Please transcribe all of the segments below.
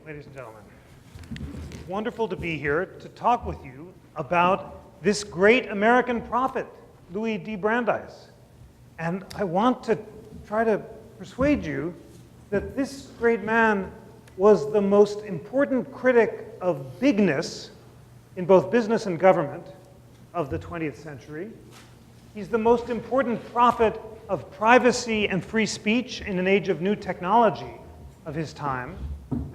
Ladies and gentlemen. It's wonderful to be here to talk with you about this great American prophet, Louis D. Brandeis. And I want to try to persuade you that this great man was the most important critic of bigness in both business and government of the 20th century. He's the most important prophet of privacy and free speech in an age of new technology of his time.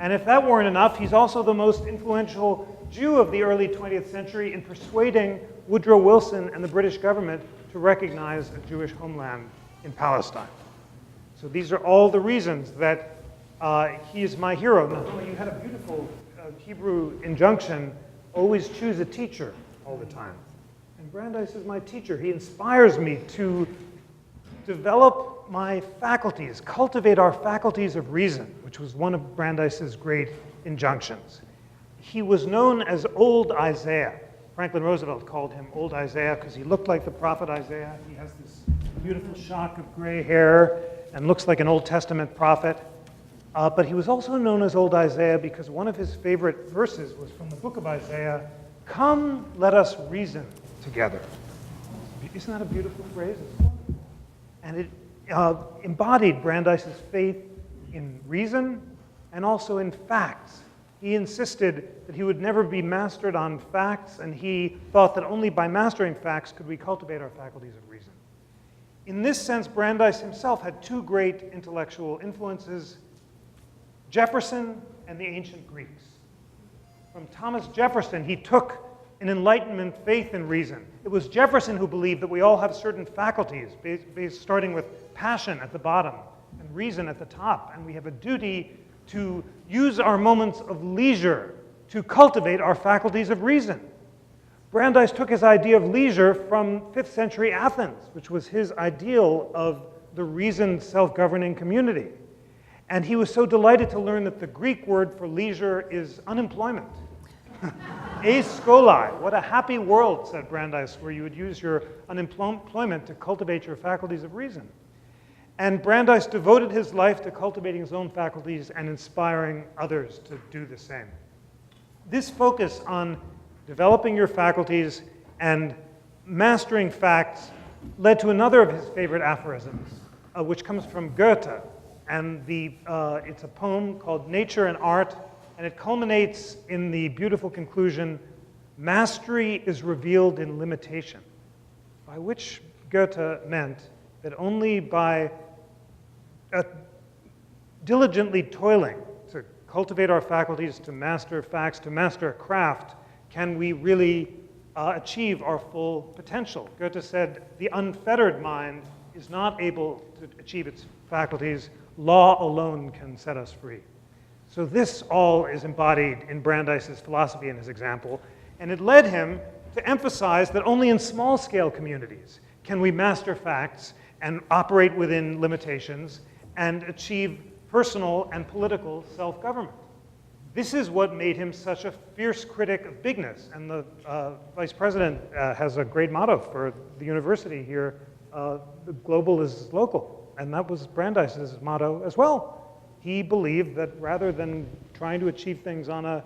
And if that weren't enough, he's also the most influential Jew of the early 20th century in persuading Woodrow Wilson and the British government to recognize a Jewish homeland in Palestine. So these are all the reasons that he is my hero. Now, you had a beautiful Hebrew injunction, always choose a teacher all the time. And Brandeis is my teacher. He inspires me to develop my faculties, cultivate our faculties of reason, which was one of Brandeis's great injunctions. He was known as Old Isaiah. Franklin Roosevelt called him Old Isaiah because he looked like the prophet Isaiah. He has this beautiful shock of gray hair and looks like an Old Testament prophet. But he was also known as Old Isaiah because one of his favorite verses was from the book of Isaiah, "Come, let us reason together." Isn't that a beautiful phrase? And it embodied Brandeis's faith in reason and also in facts. He insisted that he would never be mastered on facts, and he thought that only by mastering facts could we cultivate our faculties of reason. In this sense, Brandeis himself had two great intellectual influences, Jefferson and the ancient Greeks. From Thomas Jefferson, he took an Enlightenment faith in reason. It was Jefferson who believed that we all have certain faculties, starting with passion at the bottom and reason at the top, and we have a duty to use our moments of leisure to cultivate our faculties of reason. Brandeis took his idea of leisure from 5th century Athens, which was his ideal of the reasoned self-governing community. And he was so delighted to learn that the Greek word for leisure is unemployment. A scholi, what a happy world, said Brandeis, where you would use your unemployment to cultivate your faculties of reason. And Brandeis devoted his life to cultivating his own faculties and inspiring others to do the same. This focus on developing your faculties and mastering facts led to another of his favorite aphorisms, which comes from Goethe. And it's a poem called Nature and Art, and it culminates in the beautiful conclusion, "Mastery is revealed in limitation," by which Goethe meant that only by diligently toiling to cultivate our faculties, to master facts, to master a craft, can we really achieve our full potential. Goethe said, "The unfettered mind is not able to achieve its faculties. Law alone can set us free." So this all is embodied in Brandeis's philosophy and his example, and it led him to emphasize that only in small-scale communities can we master facts and operate within limitations and achieve personal and political self-government. This is what made him such a fierce critic of bigness, and the vice president has a great motto for the university here, "The global is local," and that was Brandeis's motto as well. He believed that rather than trying to achieve things on an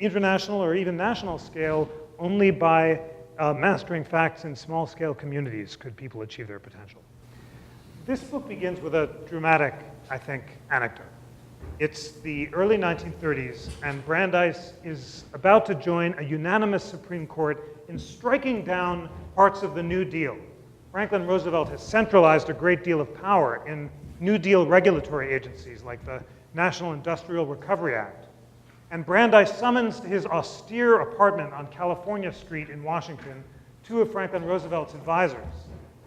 international or even national scale, only by mastering facts in small-scale communities could people achieve their potential. This book begins with a dramatic, I think, anecdote. It's the early 1930s, and Brandeis is about to join a unanimous Supreme Court in striking down parts of the New Deal. Franklin Roosevelt has centralized a great deal of power in New Deal regulatory agencies like the National Industrial Recovery Act. And Brandeis summons to his austere apartment on California Street in Washington two of Franklin Roosevelt's advisors,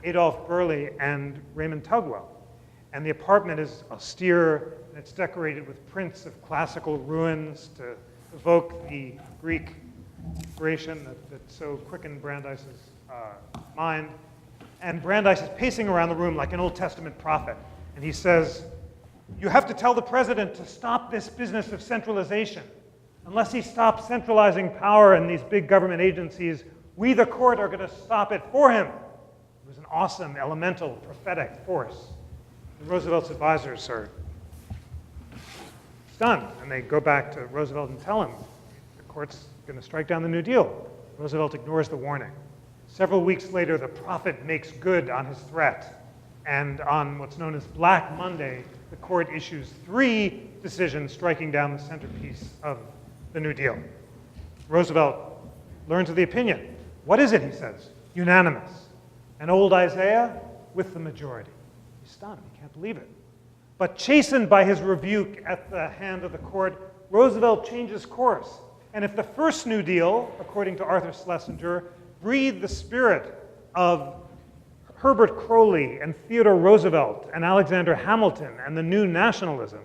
Adolph Burley and Raymond Tugwell. And the apartment is austere, and it's decorated with prints of classical ruins to evoke the Greek inspiration that so quickened Brandeis's mind. And Brandeis is pacing around the room like an Old Testament prophet. And he says, "You have to tell the president to stop this business of centralization. Unless he stops centralizing power in these big government agencies, we, the court, are going to stop it for him." It was an awesome, elemental, prophetic force. And Roosevelt's advisors are stunned, and they go back to Roosevelt and tell him, the court's going to strike down the New Deal. Roosevelt ignores the warning. Several weeks later, the prophet makes good on his threat. And on what's known as Black Monday, the court issues 3 decisions striking down the centerpiece of the New Deal. Roosevelt learns of the opinion. What is it, he says? Unanimous. And old Isaiah with the majority. He's stunned, he can't believe it. But chastened by his rebuke at the hand of the court, Roosevelt changes course. And if the first New Deal, according to Arthur Schlesinger, breathed the spirit of Herbert Crowley and Theodore Roosevelt and Alexander Hamilton and the new nationalism,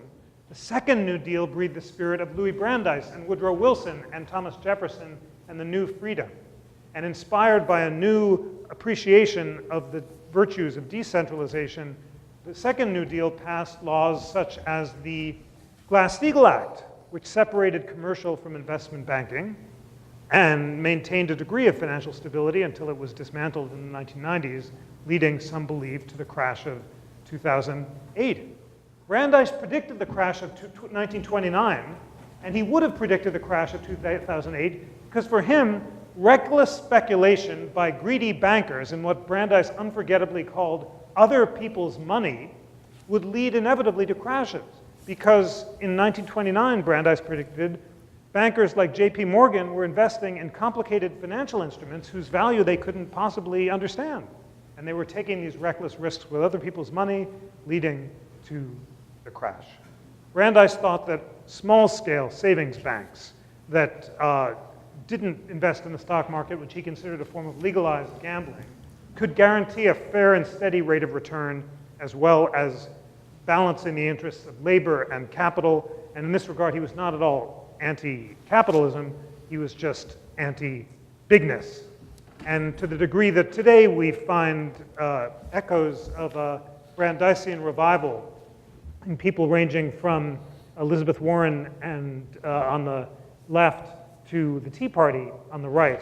the second New Deal breathed the spirit of Louis Brandeis and Woodrow Wilson and Thomas Jefferson and the new freedom. And inspired by a new appreciation of the virtues of decentralization, the second New Deal passed laws such as the Glass-Steagall Act, which separated commercial from investment banking and maintained a degree of financial stability until it was dismantled in the 1990s, leading, some believe, to the crash of 2008. Brandeis predicted the crash of 1929, and he would have predicted the crash of 2008 because for him, reckless speculation by greedy bankers in what Brandeis unforgettably called other people's money would lead inevitably to crashes. Because in 1929, Brandeis predicted, bankers like J.P. Morgan were investing in complicated financial instruments whose value they couldn't possibly understand. And they were taking these reckless risks with other people's money, leading to the crash. Brandeis thought that small-scale savings banks that didn't invest in the stock market, which he considered a form of legalized gambling, could guarantee a fair and steady rate of return, as well as balancing the interests of labor and capital. And in this regard, he was not at all anti-capitalism, he was just anti-bigness. And to the degree that today we find echoes of a Brandeisian revival in people ranging from Elizabeth Warren and on the left to the Tea Party on the right,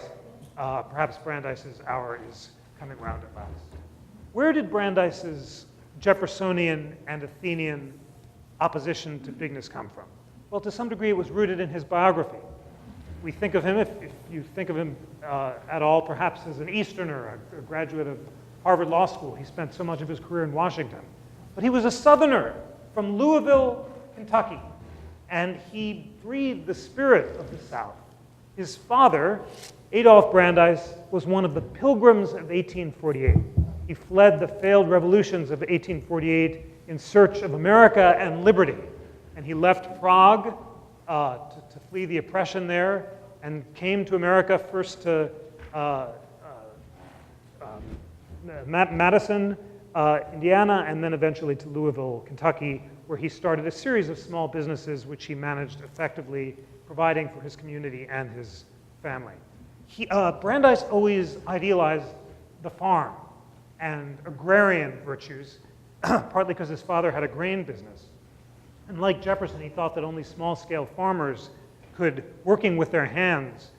perhaps Brandeis's hour is coming round at last. Where did Brandeis's Jeffersonian and Athenian opposition to bigness come from? Well, to some degree, it was rooted in his biography. We think of him, if you think of him at all, perhaps as an Easterner, a graduate of Harvard Law School. He spent so much of his career in Washington. But he was a Southerner from Louisville, Kentucky, and he breathed the spirit of the South. His father, Adolph Brandeis, was one of the Pilgrims of 1848. He fled the failed revolutions of 1848 in search of America and liberty. And he left Prague to flee the oppression there and came to America first to Madison, Indiana, and then eventually to Louisville, Kentucky, where he started a series of small businesses which he managed effectively, providing for his community and his family. Brandeis always idealized the farm and agrarian virtues, partly because his father had a grain business. And like Jefferson, he thought that only small-scale farmers could, working with their hands,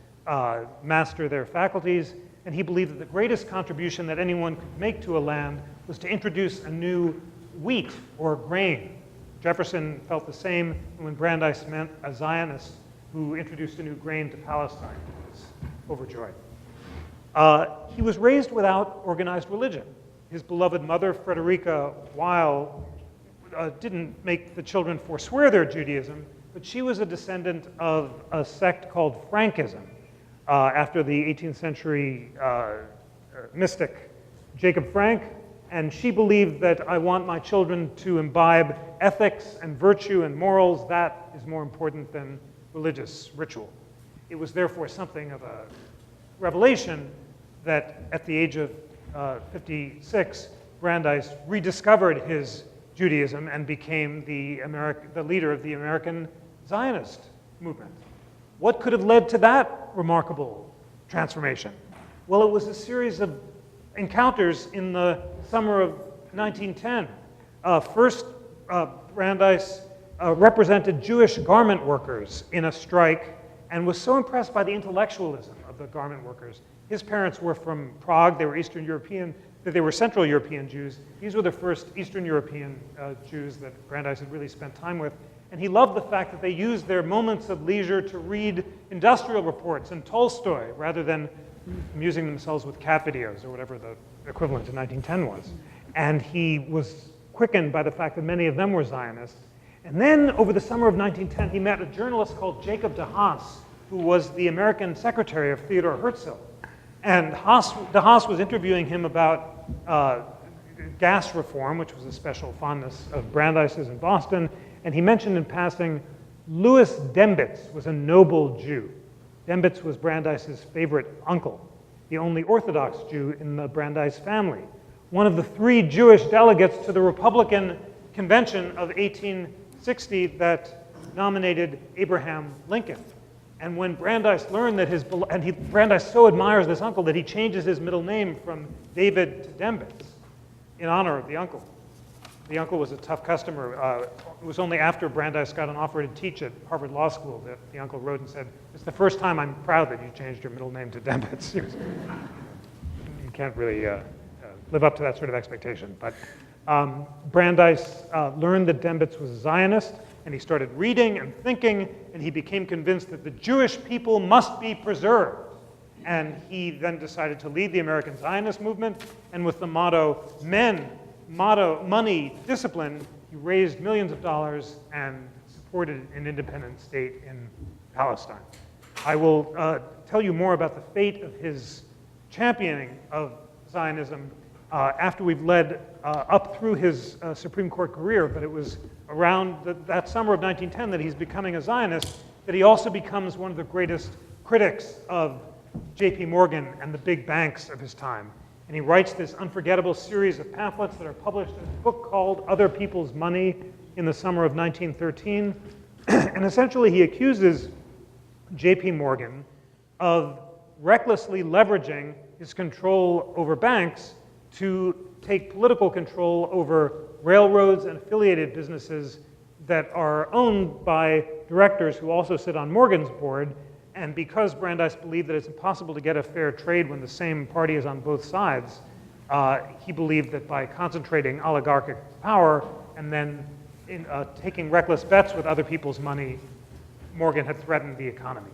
master their faculties, and he believed that the greatest contribution that anyone could make to a land was to introduce a new wheat or grain. Jefferson felt the same when Brandeis met a Zionist who introduced a new grain to Palestine. He was overjoyed. He was raised without organized religion. His beloved mother, Frederica Weil, didn't make the children forswear their Judaism, but she was a descendant of a sect called Frankism, after the 18th century mystic Jacob Frank, and she believed that I want my children to imbibe ethics and virtue and morals. That is more important than religious ritual. It was therefore something of a revelation that at the age of 56, Brandeis rediscovered his Judaism and became the leader of the American Zionist movement. What could have led to that remarkable transformation? Well, it was a series of encounters in the summer of 1910. First, Brandeis represented Jewish garment workers in a strike and was so impressed by the intellectualism of the garment workers. His parents were from Prague. They were Eastern European, they were Central European Jews. These were the first Eastern European Jews that Brandeis had really spent time with. And he loved the fact that they used their moments of leisure to read industrial reports and Tolstoy rather than amusing themselves with cat videos or whatever the equivalent in 1910 was. And he was quickened by the fact that many of them were Zionists. And then over the summer of 1910, he met a journalist called Jacob de Haas, who was the American secretary of Theodore Herzl. And de Haas was interviewing him about gas reform, which was a special fondness of Brandeis's in Boston. And he mentioned in passing, Louis Dembitz was a noble Jew. Dembitz was Brandeis's favorite uncle, the only Orthodox Jew in the Brandeis family, one of the 3 Jewish delegates to the Republican Convention of 1860 that nominated Abraham Lincoln. And when Brandeis learned that Brandeis so admires this uncle that he changes his middle name from David to Dembitz in honor of the uncle. The uncle was a tough customer. It was only after Brandeis got an offer to teach at Harvard Law School that the uncle wrote and said, "It's the first time I'm proud that you changed your middle name to Dembitz." You can't really live up to that sort of expectation. But Brandeis learned that Dembitz was a Zionist, and he started reading and thinking, and he became convinced that the Jewish people must be preserved. And he then decided to lead the American Zionist movement, and with the motto, money, discipline, he raised millions of dollars and supported an independent state in Palestine. I will tell you more about the fate of his championing of Zionism after we've led up through his Supreme Court career, but it was around that summer of 1910 that he's becoming a Zionist, that he also becomes one of the greatest critics of J.P. Morgan and the big banks of his time. And he writes this unforgettable series of pamphlets that are published in a book called Other People's Money in the summer of 1913. And essentially he accuses J.P. Morgan of recklessly leveraging his control over banks to take political control over railroads and affiliated businesses that are owned by directors who also sit on Morgan's board. And because Brandeis believed that it's impossible to get a fair trade when the same party is on both sides, he believed that by concentrating oligarchic power and then taking reckless bets with other people's money, Morgan had threatened the economy.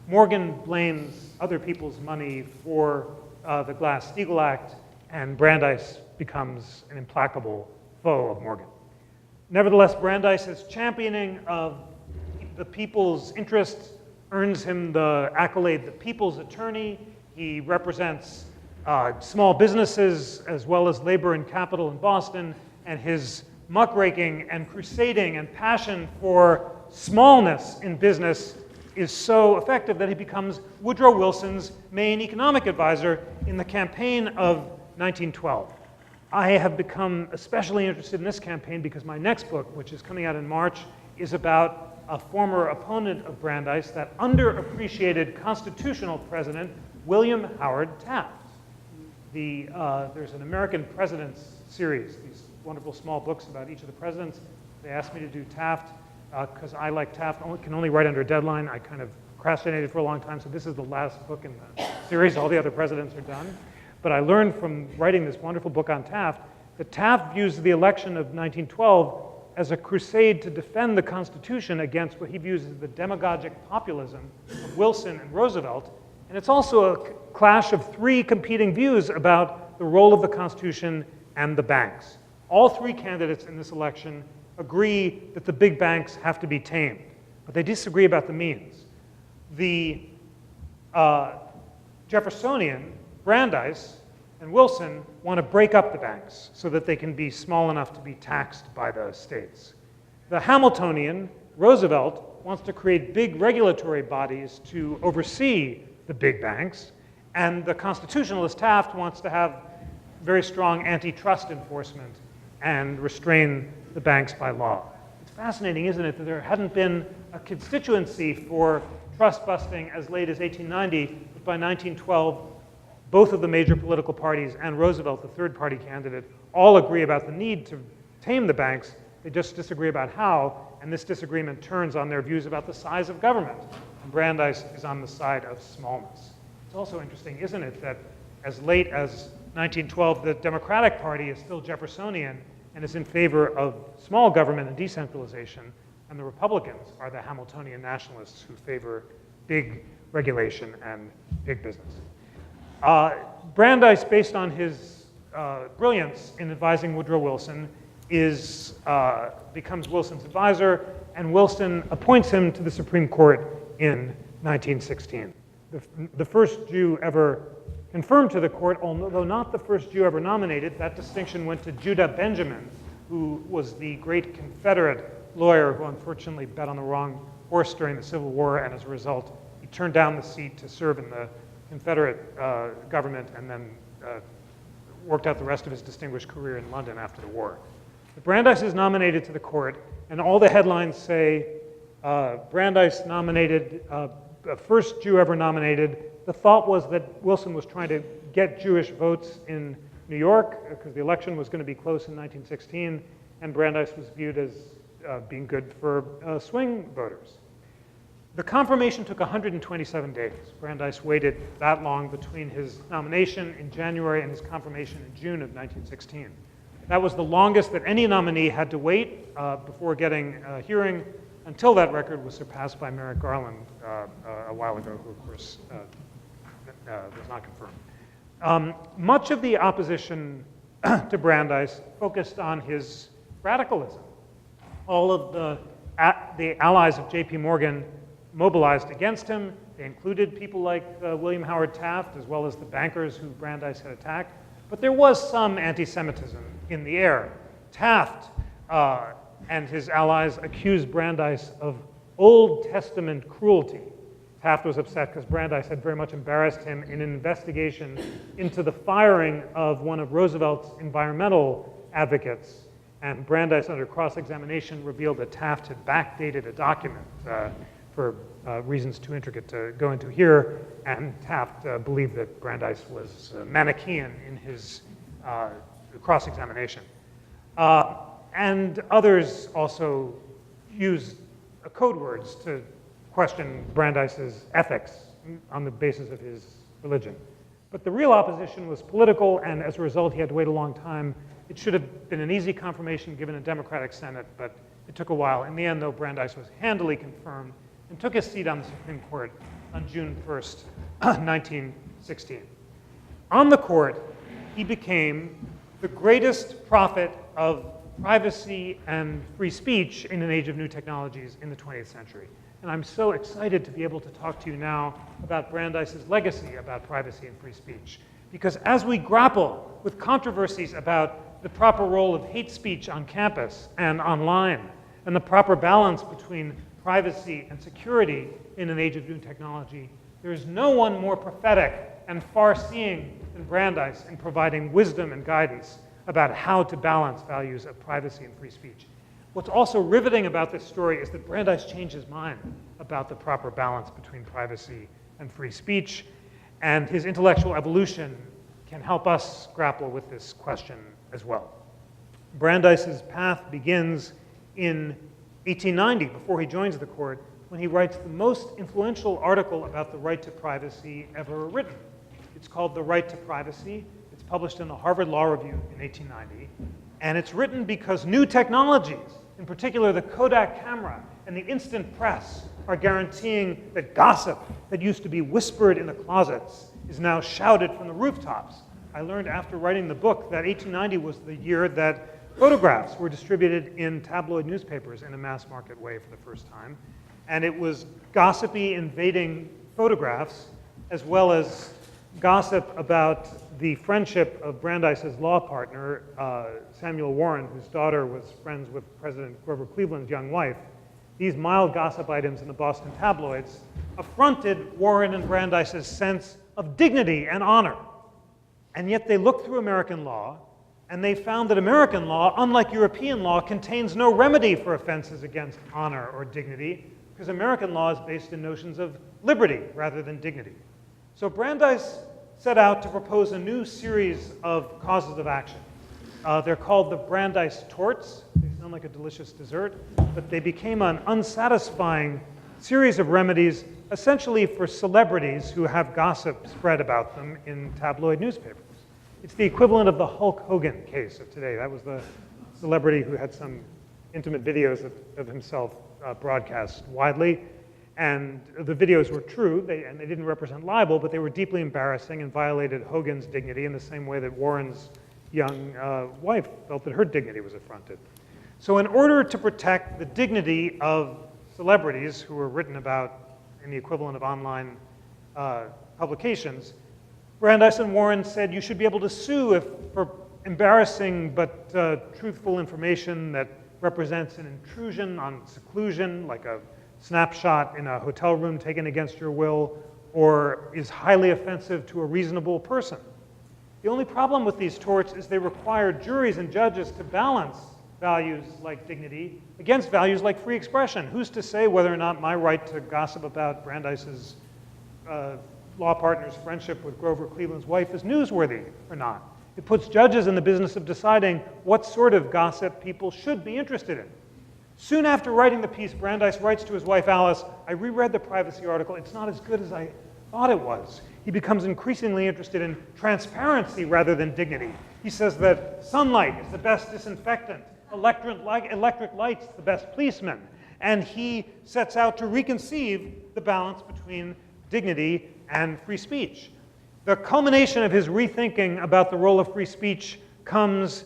Morgan blames other people's money for the Glass-Steagall Act, and Brandeis becomes an implacable foe of Morgan. Nevertheless, Brandeis's championing of the people's interests earns him the accolade, the people's attorney. He represents small businesses as well as labor and capital in Boston, and his muckraking and crusading and passion for smallness in business is so effective that he becomes Woodrow Wilson's main economic advisor in the campaign of 1912. I have become especially interested in this campaign because my next book, which is coming out in March, is about a former opponent of Brandeis, that underappreciated constitutional president, William Howard Taft. There's an American Presidents series, these wonderful small books about each of the presidents. They asked me to do Taft because I, like Taft, can only write under a deadline. I kind of procrastinated for a long time, so this is the last book in the series. All the other presidents are done. But I learned from writing this wonderful book on Taft that Taft views the election of 1912 as a crusade to defend the Constitution against what he views as the demagogic populism of Wilson and Roosevelt. And it's also a clash of 3 competing views about the role of the Constitution and the banks. All 3 candidates in this election agree that the big banks have to be tamed, but they disagree about the means. The Jeffersonian, Brandeis, and Wilson want to break up the banks so that they can be small enough to be taxed by the states. The Hamiltonian, Roosevelt, wants to create big regulatory bodies to oversee the big banks, and the constitutionalist Taft wants to have very strong antitrust enforcement and restrain the banks by law. It's fascinating, isn't it, that there hadn't been a constituency for trust busting as late as 1890, but by 1912, both of the major political parties and Roosevelt, the third party candidate, all agree about the need to tame the banks. They just disagree about how, and this disagreement turns on their views about the size of government. And Brandeis is on the side of smallness. It's also interesting, isn't it, that as late as 1912, the Democratic Party is still Jeffersonian and is in favor of small government and decentralization, and the Republicans are the Hamiltonian nationalists who favor big regulation and big business. Brandeis, based on his brilliance in advising Woodrow Wilson, becomes Wilson's advisor, and Wilson appoints him to the Supreme Court in 1916. The first Jew ever confirmed to the court, although not the first Jew ever nominated. That distinction went to Judah Benjamin, who was the great Confederate lawyer who unfortunately bet on the wrong horse during the Civil War, and as a result, he turned down the seat to serve in the Confederate government and then worked out the rest of his distinguished career in London after the war. But Brandeis is nominated to the court, and all the headlines say Brandeis nominated, first Jew ever nominated. The thought was that Wilson was trying to get Jewish votes in New York because the election was going to be close in 1916, and Brandeis was viewed as being good for swing voters. The confirmation took 127 days. Brandeis waited that long between his nomination in January and his confirmation in June of 1916. That was the longest that any nominee had to wait before getting a hearing, until that record was surpassed by Merrick Garland a while ago, who of course was not confirmed. Much of the opposition to Brandeis focused on his radicalism. All of the allies of J.P. Morgan mobilized against him. They included people like William Howard Taft, as well as the bankers who Brandeis had attacked. But there was some anti-Semitism in the air. Taft and his allies accused Brandeis of Old Testament cruelty. Taft was upset because Brandeis had very much embarrassed him in an investigation into the firing of one of Roosevelt's environmental advocates. And Brandeis, under cross-examination, revealed that Taft had backdated a document for reasons too intricate to go into here, and Taft believed that Brandeis was Manichaean in his cross-examination. And others also used code words to question Brandeis's ethics on the basis of his religion. But the real opposition was political, and as a result, he had to wait a long time. It should have been an easy confirmation given a Democratic Senate, but it took a while. In the end, though, Brandeis was handily confirmed and took his seat on the Supreme Court on June 1st, 1916. On the court, he became the greatest prophet of privacy and free speech in an age of new technologies in the 20th century. And I'm so excited to be able to talk to you now about Brandeis's legacy about privacy and free speech. Because as we grapple with controversies about the proper role of hate speech on campus and online, and the proper balance between privacy and security in an age of new technology, there is no one more prophetic and far-seeing than Brandeis in providing wisdom and guidance about how to balance values of privacy and free speech. What's also riveting about this story is that Brandeis changed his mind about the proper balance between privacy and free speech, and his intellectual evolution can help us grapple with this question as well. Brandeis's path begins in 1890, before he joins the court, when he writes the most influential article about the right to privacy ever written. It's called The Right to Privacy. It's published in the Harvard Law Review in 1890. And it's written because new technologies, in particular the Kodak camera and the instant press, are guaranteeing that gossip that used to be whispered in the closets is now shouted from the rooftops. I learned after writing the book that 1890 was the year that photographs were distributed in tabloid newspapers in a mass market way for the first time. And it was gossipy invading photographs, as well as gossip about the friendship of Brandeis's law partner, Samuel Warren, whose daughter was friends with President Grover Cleveland's young wife, these mild gossip items in the Boston tabloids affronted Warren and Brandeis's sense of dignity and honor. And yet they looked through American law, and they found that American law, unlike European law, contains no remedy for offenses against honor or dignity, because American law is based in notions of liberty rather than dignity. So Brandeis set out to propose a new series of causes of action. They're called the Brandeis torts. They sound like a delicious dessert, but they became an unsatisfying series of remedies essentially for celebrities who have gossip spread about them in tabloid newspapers. It's the equivalent of the Hulk Hogan case of today. That was the celebrity who had some intimate videos of himself broadcast widely. And the videos were true, and they didn't represent libel, but they were deeply embarrassing and violated Hogan's dignity in the same way that Warren's young wife felt that her dignity was affronted. So in order to protect the dignity of celebrities who were written about in the equivalent of online publications, Brandeis and Warren said you should be able to sue for embarrassing but truthful information that represents an intrusion on seclusion, like a snapshot in a hotel room taken against your will, or is highly offensive to a reasonable person. The only problem with these torts is they require juries and judges to balance values like dignity against values like free expression. Who's to say whether or not my right to gossip about Brandeis's law partner's friendship with Grover Cleveland's wife is newsworthy or not? It puts judges in the business of deciding what sort of gossip people should be interested in. Soon after writing the piece, Brandeis writes to his wife Alice, "I reread the privacy article. It's not as good as I thought it was." He becomes increasingly interested in transparency rather than dignity. He says that sunlight is the best disinfectant, electric light's the best policeman, and he sets out to reconceive the balance between dignity and free speech. The culmination of his rethinking about the role of free speech comes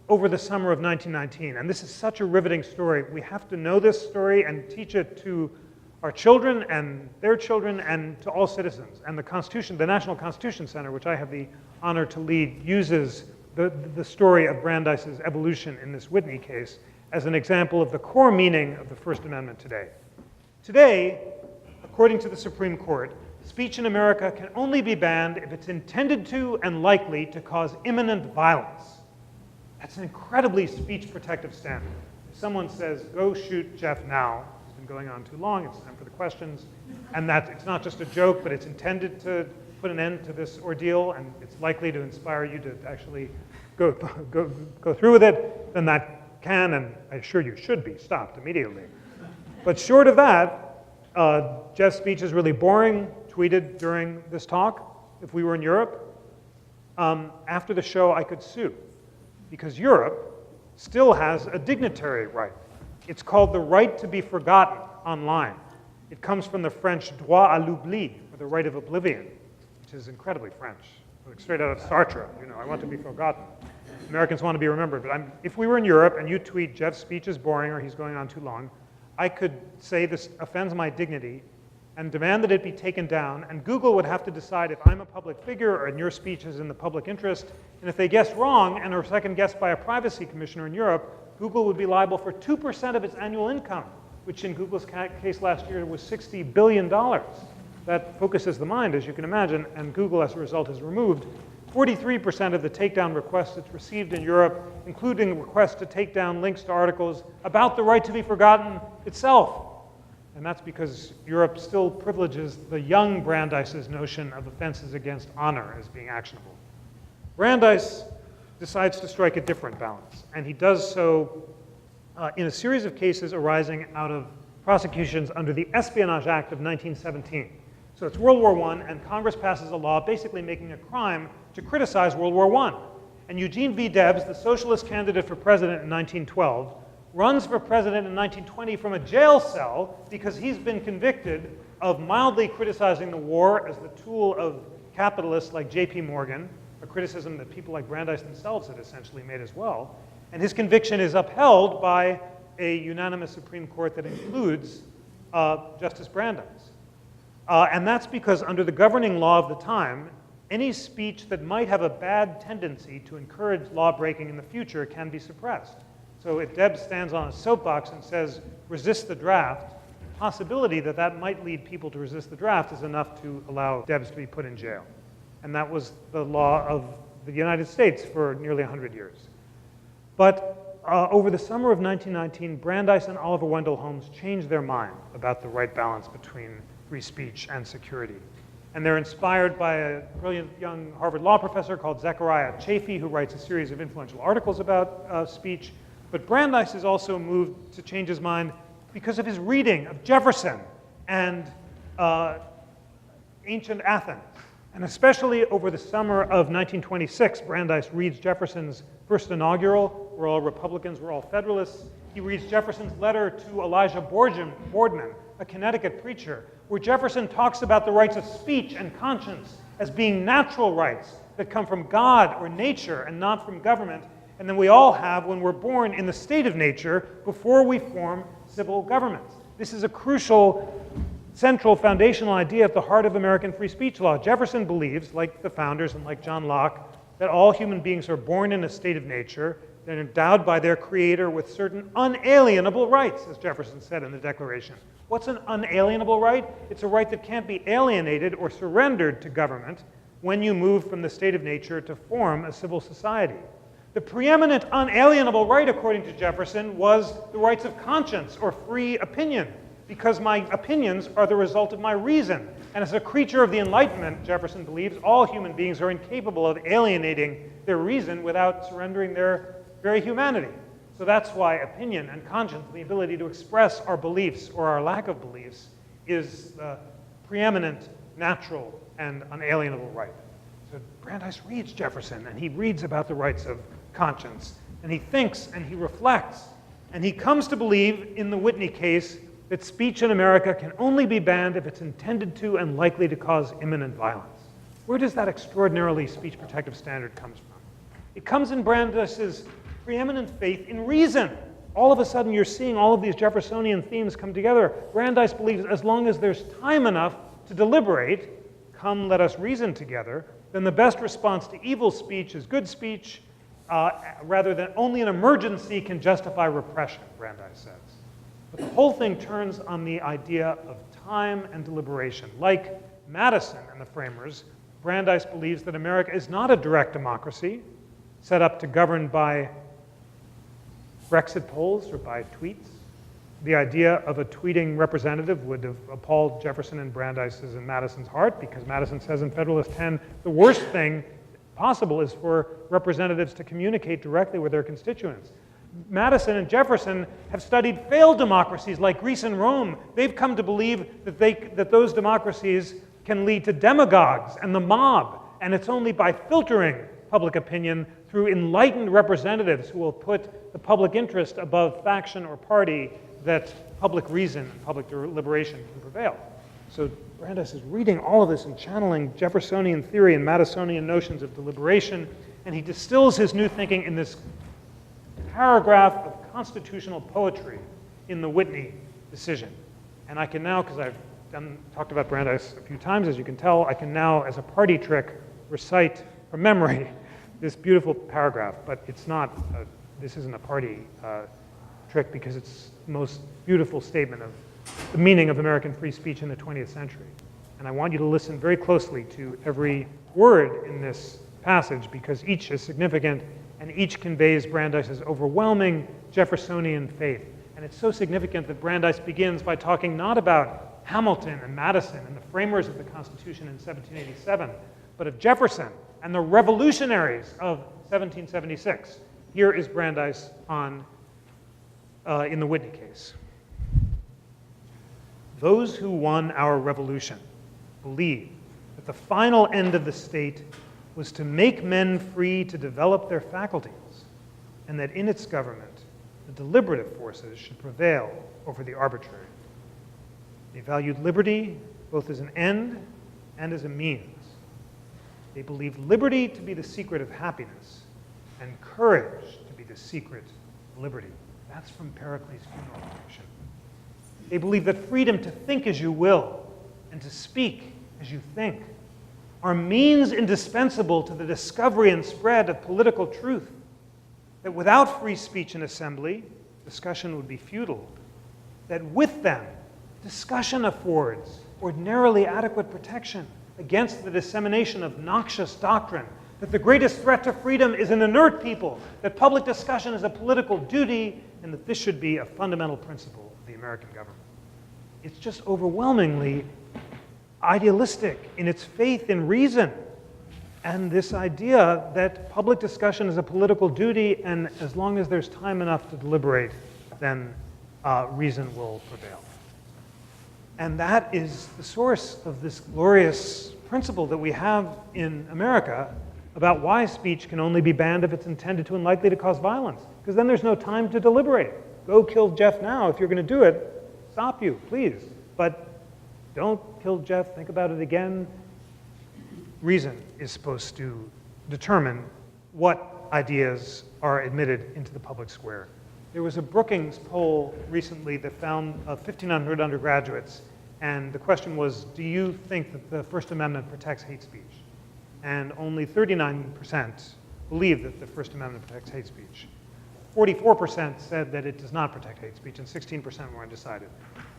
over the summer of 1919, and this is such a riveting story. We have to know this story and teach it to our children and their children and to all citizens. And the Constitution, the National Constitution Center, which I have the honor to lead, uses the story of Brandeis's evolution in this Whitney case as an example of the core meaning of the First Amendment today. Today, according to the Supreme Court, speech in America can only be banned if it's intended to and likely to cause imminent violence. That's an incredibly speech protective standard. If someone says, "Go shoot Jeff now," it's been going on too long, it's time for the questions, and that it's not just a joke, but it's intended to put an end to this ordeal, and it's likely to inspire you to actually go through with it, then that can, and I assure you should be, stopped immediately. But short of that, Jeff's speech is really boring, tweeted during this talk. If we were in Europe, after the show I could sue, because Europe still has a dignitary right. It's called the right to be forgotten online. It comes from the French droit à l'oubli, or the right of oblivion, which is incredibly French, like straight out of Sartre. You know, I want to be forgotten. Americans want to be remembered, but if we were in Europe and you tweet Jeff's speech is boring or he's going on too long, I could say this offends my dignity and demand that it be taken down, and Google would have to decide if I'm a public figure and your speech is in the public interest, and if they guessed wrong and are second guessed by a privacy commissioner in Europe, Google would be liable for 2% of its annual income, which in Google's case last year was $60 billion. That focuses the mind, as you can imagine, and Google, as a result, has removed 43% of the takedown requests it's received in Europe, including requests to take down links to articles about the right to be forgotten itself. And that's because Europe still privileges the young Brandeis's notion of offenses against honor as being actionable. Brandeis decides to strike a different balance, and he does so in a series of cases arising out of prosecutions under the Espionage Act of 1917. So it's World War I, and Congress passes a law basically making a crime to criticize World War I. And Eugene V. Debs, the socialist candidate for president in 1912, runs for president in 1920 from a jail cell because he's been convicted of mildly criticizing the war as the tool of capitalists like J.P. Morgan, a criticism that people like Brandeis themselves had essentially made as well. And his conviction is upheld by a unanimous Supreme Court that includes Justice Brandeis. And that's because under the governing law of the time, any speech that might have a bad tendency to encourage law breaking in the future can be suppressed. So if Debs stands on a soapbox and says, resist the draft, the possibility that that might lead people to resist the draft is enough to allow Debs to be put in jail. And that was the law of the United States for nearly 100 years. But over the summer of 1919, Brandeis and Oliver Wendell Holmes changed their mind about the right balance between free speech and security. And they're inspired by a brilliant young Harvard law professor called Zechariah Chafee, who writes a series of influential articles about speech. But Brandeis is also moved to change his mind because of his reading of Jefferson and ancient Athens. And especially over the summer of 1926, Brandeis reads Jefferson's first inaugural. We're all Republicans, we're all Federalists. He reads Jefferson's letter to Elijah Boardman, a Connecticut preacher, where Jefferson talks about the rights of speech and conscience as being natural rights that come from God or nature and not from government, and then we all have when we're born in the state of nature before we form civil governments. This is a crucial, central, foundational idea at the heart of American free speech law. Jefferson believes, like the founders and like John Locke, that all human beings are born in a state of nature. They're endowed by their creator with certain unalienable rights, as Jefferson said in the Declaration. What's an unalienable right? It's a right that can't be alienated or surrendered to government when you move from the state of nature to form a civil society. The preeminent unalienable right, according to Jefferson, was the rights of conscience or free opinion, because my opinions are the result of my reason. And as a creature of the Enlightenment, Jefferson believes, all human beings are incapable of alienating their reason without surrendering their very humanity. So that's why opinion and conscience, the ability to express our beliefs or our lack of beliefs, is the preeminent, natural, and unalienable right. So Brandeis reads Jefferson, and he reads about the rights of conscience, and he thinks and he reflects, and he comes to believe in the Whitney case that speech in America can only be banned if it's intended to and likely to cause imminent violence. Where does that extraordinarily speech protective standard come from? It comes in Brandeis's preeminent faith in reason. All of a sudden, you're seeing all of these Jeffersonian themes come together. Brandeis believes as long as there's time enough to deliberate, come, let us reason together, then the best response to evil speech is good speech, rather than only an emergency can justify repression, Brandeis says. But the whole thing turns on the idea of time and deliberation. Like Madison and the framers, Brandeis believes that America is not a direct democracy set up to govern by Brexit polls or by tweets. The idea of a tweeting representative would have appalled Jefferson and Brandeis's and Madison's heart, because Madison says in Federalist 10, the worst thing possible is for representatives to communicate directly with their constituents. Madison and Jefferson have studied failed democracies like Greece and Rome. They've come to believe that those democracies can lead to demagogues and the mob, and it's only by filtering public opinion through enlightened representatives who will put the public interest above faction or party that public reason and public deliberation can prevail. So Brandeis is reading all of this and channeling Jeffersonian theory and Madisonian notions of deliberation, and he distills his new thinking in this paragraph of constitutional poetry in the Whitney decision. And I can now, because I've talked about Brandeis a few times, as you can tell, I can now, as a party trick, recite from memory this beautiful paragraph, but it's not, this isn't a party trick because it's the most beautiful statement of the meaning of American free speech in the 20th century. And I want you to listen very closely to every word in this passage, because each is significant and each conveys Brandeis's overwhelming Jeffersonian faith. And it's so significant that Brandeis begins by talking not about Hamilton and Madison and the framers of the Constitution in 1787, but of Jefferson and the revolutionaries of 1776. Here is Brandeis in the Whitney case. Those who won our revolution believed that the final end of the state was to make men free to develop their faculties, and that in its government, the deliberative forces should prevail over the arbitrary. They valued liberty both as an end and as a means. They believed liberty to be the secret of happiness, and courage to be the secret of liberty. That's from Pericles' funeral section. They believed that freedom to think as you will and to speak as you think are means indispensable to the discovery and spread of political truth. that without free speech and assembly, discussion would be futile, that with them, discussion affords ordinarily adequate protection against the dissemination of noxious doctrine, that the greatest threat to freedom is an inert people, that public discussion is a political duty, and that this should be a fundamental principle of the American government. It's just overwhelmingly idealistic in its faith in reason, and this idea that public discussion is a political duty, and as long as there's time enough to deliberate, then reason will prevail. And that is the source of this glorious principle that we have in America about why speech can only be banned if it's intended to and likely to cause violence, because then there's no time to deliberate. Go kill Jeff now. If you're going to do it, stop you, please. But don't kill Jeff. Think about it again. Reason is supposed to determine what ideas are admitted into the public square. There was a Brookings poll recently that found 1,500 undergraduates, and the question was, do you think that the First Amendment protects hate speech? And only 39% believe that the First Amendment protects hate speech. 44% said that it does not protect hate speech, and 16% were undecided.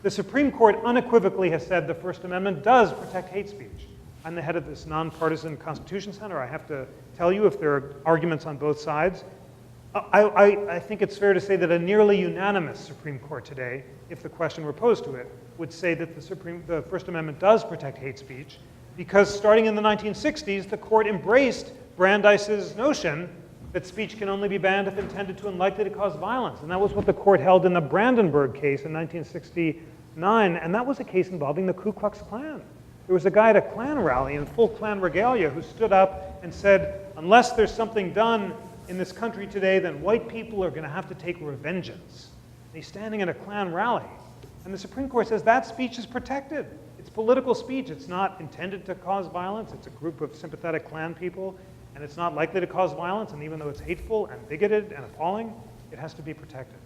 The Supreme Court unequivocally has said the First Amendment does protect hate speech. I'm the head of this nonpartisan Constitution Center. I have to tell you if there are arguments on both sides. I think it's fair to say that a nearly unanimous Supreme Court today, if the question were posed to it, would say that the First Amendment does protect hate speech, because starting in the 1960s, the court embraced Brandeis's notion that speech can only be banned if intended to and likely to cause violence. And that was what the court held in the Brandenburg case in 1969, and that was a case involving the Ku Klux Klan. There was a guy at a Klan rally in full Klan regalia who stood up and said, unless there's something done in this country today, then white people are going to have to take revengeance. And he's standing at a Klan rally. And the Supreme Court says that speech is protected. It's political speech. It's not intended to cause violence. It's a group of sympathetic Klan people, and it's not likely to cause violence. And even though it's hateful and bigoted and appalling, it has to be protected.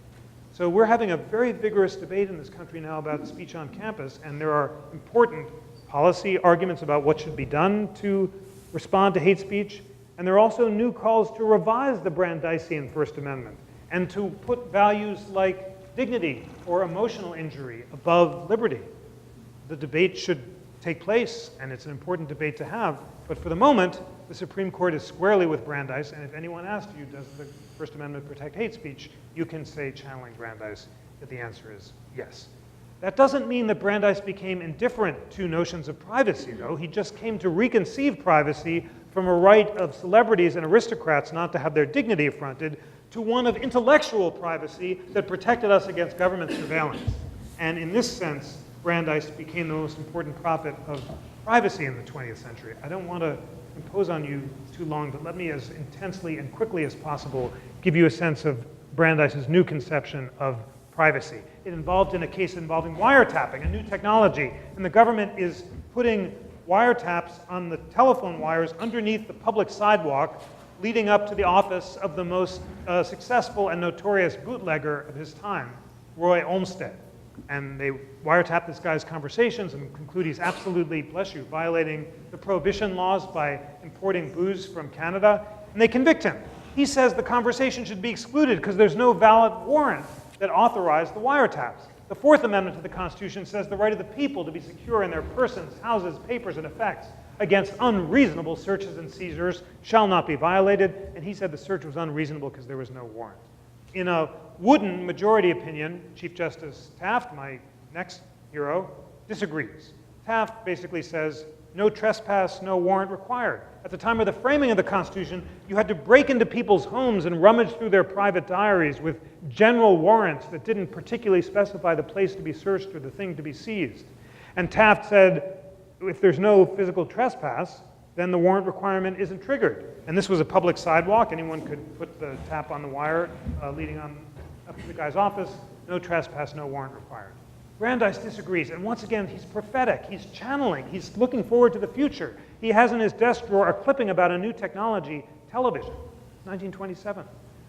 So we're having a very vigorous debate in this country now about speech on campus, and there are important policy arguments about what should be done to respond to hate speech. And there are also new calls to revise the Brandeisian First Amendment and to put values like dignity or emotional injury above liberty. The debate should take place, and it's an important debate to have. But for the moment, the Supreme Court is squarely with Brandeis, and if anyone asked you, does the First Amendment protect hate speech, you can say, channeling Brandeis, that the answer is yes. That doesn't mean that Brandeis became indifferent to notions of privacy, though. He just came to reconceive privacy from a right of celebrities and aristocrats not to have their dignity affronted to one of intellectual privacy that protected us against government surveillance. And in this sense, Brandeis became the most important prophet of privacy in the 20th century. I don't want to impose on you too long, but let me, as intensely and quickly as possible, give you a sense of Brandeis's new conception of privacy. It involved in a case involving wiretapping, a new technology, and the government is putting wiretaps on the telephone wires underneath the public sidewalk leading up to the office of the most successful and notorious bootlegger of his time, Roy Olmsted. And they wiretap this guy's conversations and conclude he's absolutely, bless you, violating the prohibition laws by importing booze from Canada, and they convict him. He says the conversation should be excluded because there's no valid warrant that authorized the wiretaps. The Fourth Amendment to the Constitution says the right of the people to be secure in their persons, houses, papers, and effects against unreasonable searches and seizures shall not be violated, and he said the search was unreasonable because there was no warrant. In a wooden majority opinion, Chief Justice Taft, my next hero, disagrees. Taft basically says, no trespass, no warrant required. At the time of the framing of the Constitution, you had to break into people's homes and rummage through their private diaries with general warrants that didn't particularly specify the place to be searched or the thing to be seized. And Taft said, if there's no physical trespass, then the warrant requirement isn't triggered. And this was a public sidewalk. Anyone could put the tap on the wire leading on up to the guy's office. No trespass, no warrant required. Brandeis disagrees, and once again, he's prophetic, he's channeling, he's looking forward to the future. He has in his desk drawer a clipping about a new technology, television, 1927.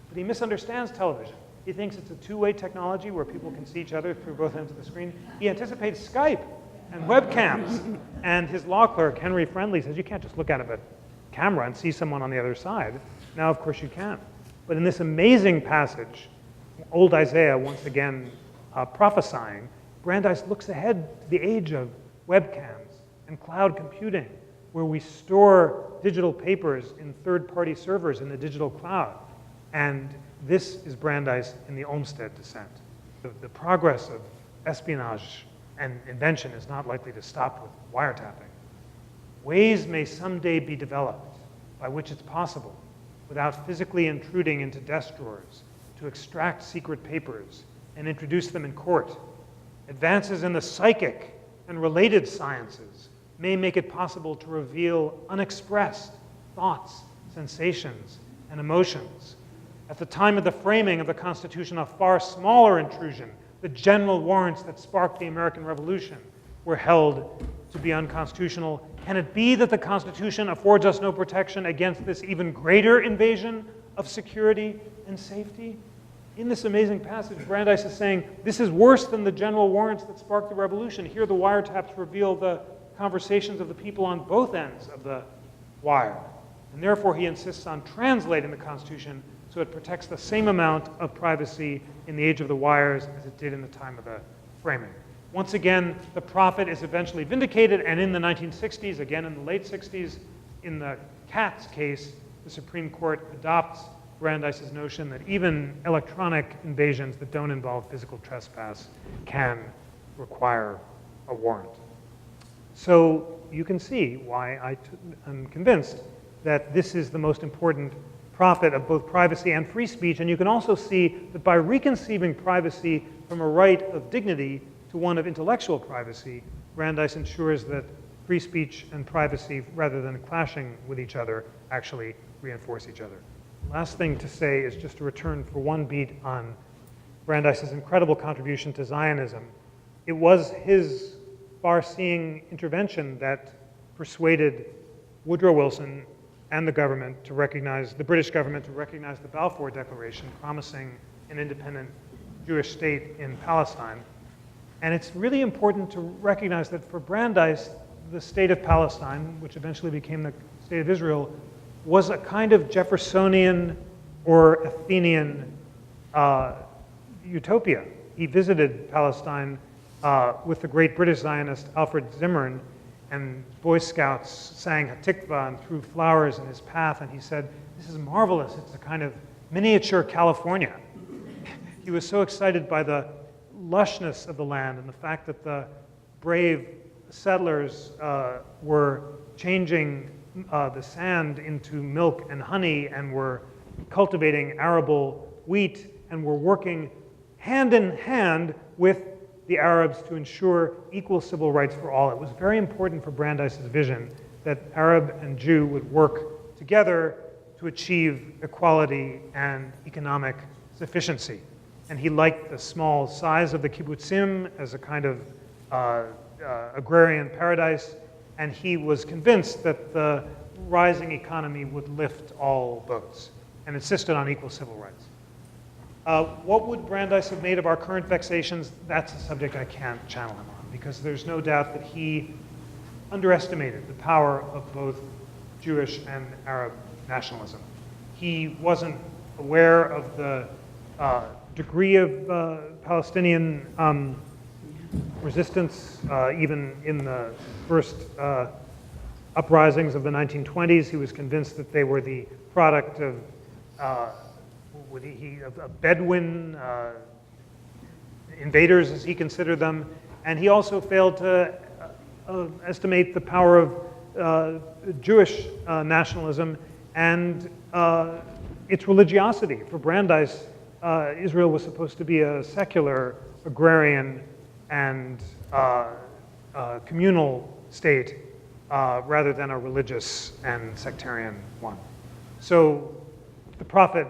But he misunderstands television. He thinks it's a two-way technology where people can see each other through both ends of the screen. He anticipates Skype and webcams. And his law clerk, Henry Friendly, says you can't just look out of a camera and see someone on the other side. Now, of course, you can. But in this amazing passage, old Isaiah once again prophesying, Brandeis looks ahead to the age of webcams and cloud computing, where we store digital papers in third-party servers in the digital cloud. And this is Brandeis in the Olmsted dissent. The progress of espionage and invention is not likely to stop with wiretapping. Ways may someday be developed by which it's possible, without physically intruding into desk drawers, to extract secret papers and introduce them in court. Advances in the psychic and related sciences may make it possible to reveal unexpressed thoughts, sensations, and emotions. At the time of the framing of the Constitution, a far smaller intrusion, the general warrants that sparked the American Revolution, were held to be unconstitutional. Can it be that the Constitution affords us no protection against this even greater invasion of security and safety? In this amazing passage, Brandeis is saying, this is worse than the general warrants that sparked the revolution. Here the wiretaps reveal the conversations of the people on both ends of the wire. And therefore he insists on translating the Constitution so it protects the same amount of privacy in the age of the wires as it did in the time of the framing. Once again, the prophet is eventually vindicated, and in the 1960s, again in the late 60s, in the Katz case, the Supreme Court adopts Brandeis's notion that even electronic invasions that don't involve physical trespass can require a warrant. So you can see why I'm convinced that this is the most important prophet of both privacy and free speech, and you can also see that by reconceiving privacy from a right of dignity to one of intellectual privacy, Brandeis ensures that free speech and privacy, rather than clashing with each other, actually reinforce each other. Last thing to say is just to return for one beat on Brandeis's incredible contribution to Zionism. It was his far-seeing intervention that persuaded Woodrow Wilson and the government to recognize, the British government to recognize the Balfour Declaration, promising an independent Jewish state in Palestine. And it's really important to recognize that for Brandeis, the state of Palestine, which eventually became the state of Israel, was a kind of Jeffersonian or Athenian utopia. He visited Palestine with the great British Zionist Alfred Zimmern, and Boy Scouts sang Hatikvah and threw flowers in his path, and he said, "This is marvelous, it's a kind of miniature California." He was so excited by the lushness of the land and the fact that the brave settlers were changing the sand into milk and honey and were cultivating arable wheat and were working hand in hand with the Arabs to ensure equal civil rights for all. It was very important for Brandeis's vision that Arab and Jew would work together to achieve equality and economic sufficiency. And he liked the small size of the kibbutzim as a kind of agrarian paradise, and he was convinced that the rising economy would lift all boats and insisted on equal civil rights. What would Brandeis have made of our current vexations? That's a subject I can't channel him on, because there's no doubt that he underestimated the power of both Jewish and Arab nationalism. He wasn't aware of the degree of Palestinian resistance, even in the first uprisings of the 1920s. He was convinced that they were the product of Bedouin invaders, as he considered them, and he also failed to estimate the power of Jewish nationalism and its religiosity. For Brandeis, Israel was supposed to be a secular, agrarian, and communal state rather than a religious and sectarian one. So the prophet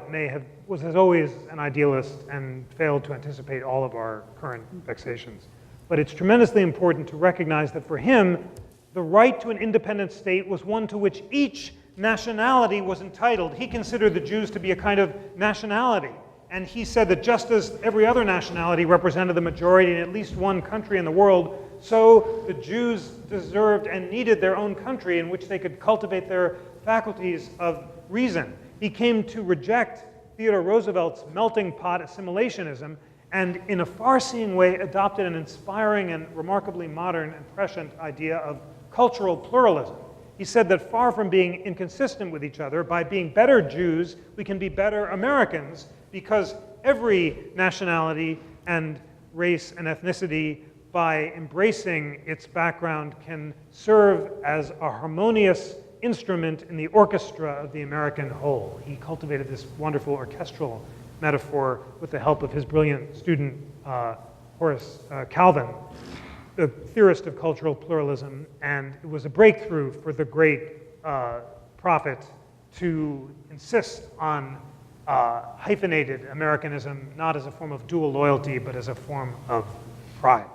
was as always an idealist and failed to anticipate all of our current vexations. But it's tremendously important to recognize that for him, the right to an independent state was one to which each nationality was entitled. He considered the Jews to be a kind of nationality. And he said that just as every other nationality represented the majority in at least one country in the world, so the Jews deserved and needed their own country in which they could cultivate their faculties of reason. He came to reject Theodore Roosevelt's melting pot assimilationism, and in a far-seeing way adopted an inspiring and remarkably modern and prescient idea of cultural pluralism. He said that far from being inconsistent with each other, by being better Jews, we can be better Americans, because every nationality and race and ethnicity, by embracing its background, can serve as a harmonious instrument in the orchestra of the American whole. He cultivated this wonderful orchestral metaphor with the help of his brilliant student, Horace Calvin, the theorist of cultural pluralism, and it was a breakthrough for the great prophet to insist on hyphenated Americanism, not as a form of dual loyalty, but as a form of pride.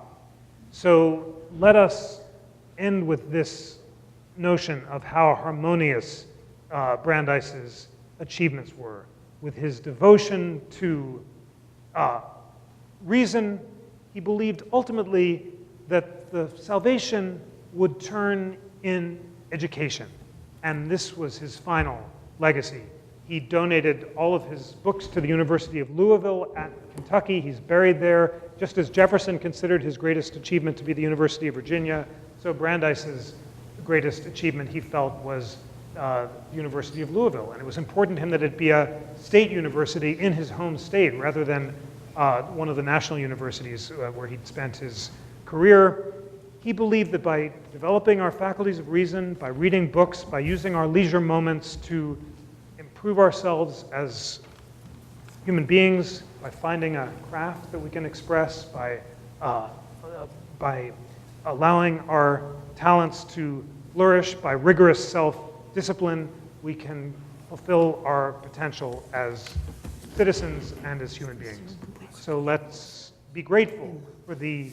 So let us end with this notion of how harmonious Brandeis's achievements were. With his devotion to reason, he believed ultimately that the salvation would turn in education. And this was his final legacy. He donated all of his books to the University of Louisville at Kentucky. He's buried there, just as Jefferson considered his greatest achievement to be the University of Virginia. So Brandeis's greatest achievement, he felt, was the University of Louisville. And it was important to him that it be a state university in his home state rather than one of the national universities where he'd spent his career. He believed that by developing our faculties of reason, by reading books, by using our leisure moments to improve ourselves as human beings, by finding a craft that we can express, by allowing our talents to flourish, by rigorous self-discipline, we can fulfill our potential as citizens and as human beings. So let's be grateful for the